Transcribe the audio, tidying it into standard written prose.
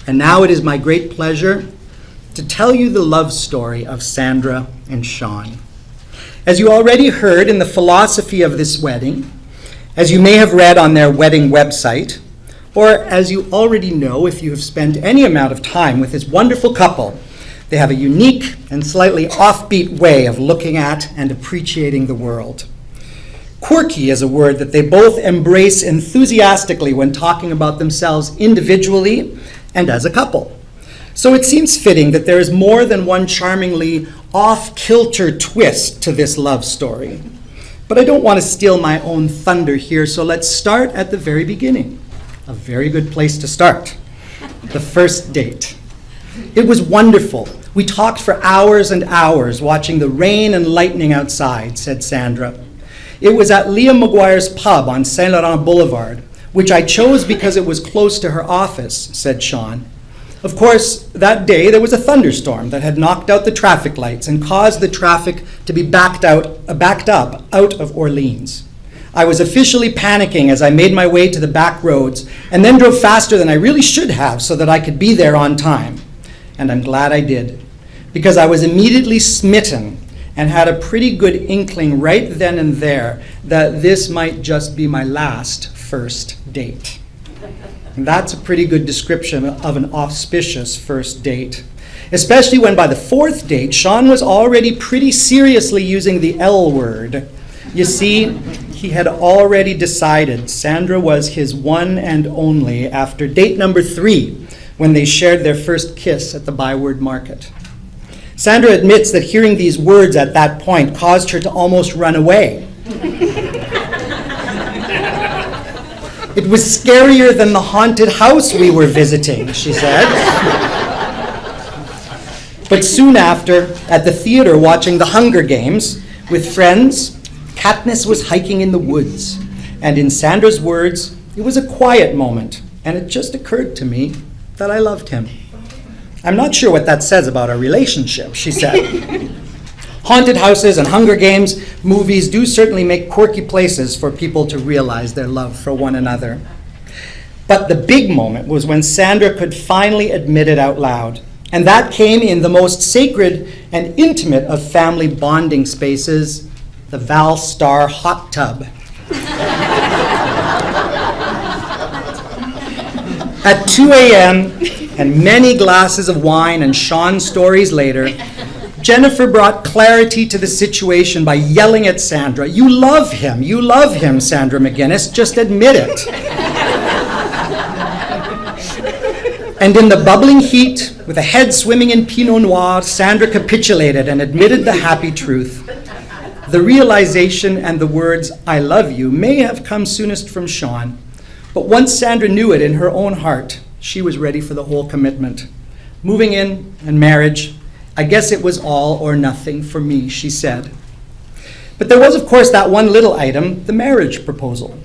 And now it is my great pleasure to tell you the love story of Sandra and Shawn. As you already heard in the philosophy of this wedding, as you may have read on their wedding website, or as you already know if you have spent any amount of time with this wonderful couple, they have a unique and slightly offbeat way of looking at and appreciating the world. Quirky is a word that they both embrace enthusiastically when talking about themselves individually and as a couple. So it seems fitting that there is more than one charmingly off-kilter twist to this love story. But I don't want to steal my own thunder here, so let's start at the very beginning. A very good place to start. The first date. It was wonderful. We talked for hours and hours, watching the rain and lightning outside, said Sandra. It was at Liam McGuire's pub on Saint Laurent Boulevard, which I chose because it was close to her office, said Shawn. Of course, that day there was a thunderstorm that had knocked out the traffic lights and caused the traffic to be backed up out of Orleans. I was officially panicking as I made my way to the back roads and then drove faster than I really should have so that I could be there on time. And I'm glad I did, because I was immediately smitten and had a pretty good inkling right then and there that this might just be my last first date. And that's a pretty good description of an auspicious first date, especially when by the fourth date, Shawn was already pretty seriously using the L word. You see, he had already decided Sandra was his one and only after date number 3, when they shared their first kiss at the Byward Market. Sandra admits that hearing these words at that point caused her to almost run away. It was scarier than the haunted house we were visiting, she said. But soon after, at the theater watching The Hunger Games with friends, Katniss was hiking in the woods. And in Sandra's words, it was a quiet moment, and it just occurred to me that I loved him. I'm not sure what that says about our relationship, she said. Haunted houses and Hunger Games movies do certainly make quirky places for people to realize their love for one another. But the big moment was when Sandra could finally admit it out loud. And that came in the most sacred and intimate of family bonding spaces, the Val Star hot tub. At 2 a.m. and many glasses of wine and Shawn stories later, Jennifer brought clarity to the situation by yelling at Sandra, you love him, Sandra McGinnis, just admit it. And in the bubbling heat, with a head swimming in Pinot Noir, Sandra capitulated and admitted the happy truth. The realization and the words, I love you, may have come soonest from Shawn, but once Sandra knew it in her own heart, she was ready for the whole commitment. Moving in and marriage, I guess it was all or nothing for me, she said. But there was, of course, that one little item, the marriage proposal.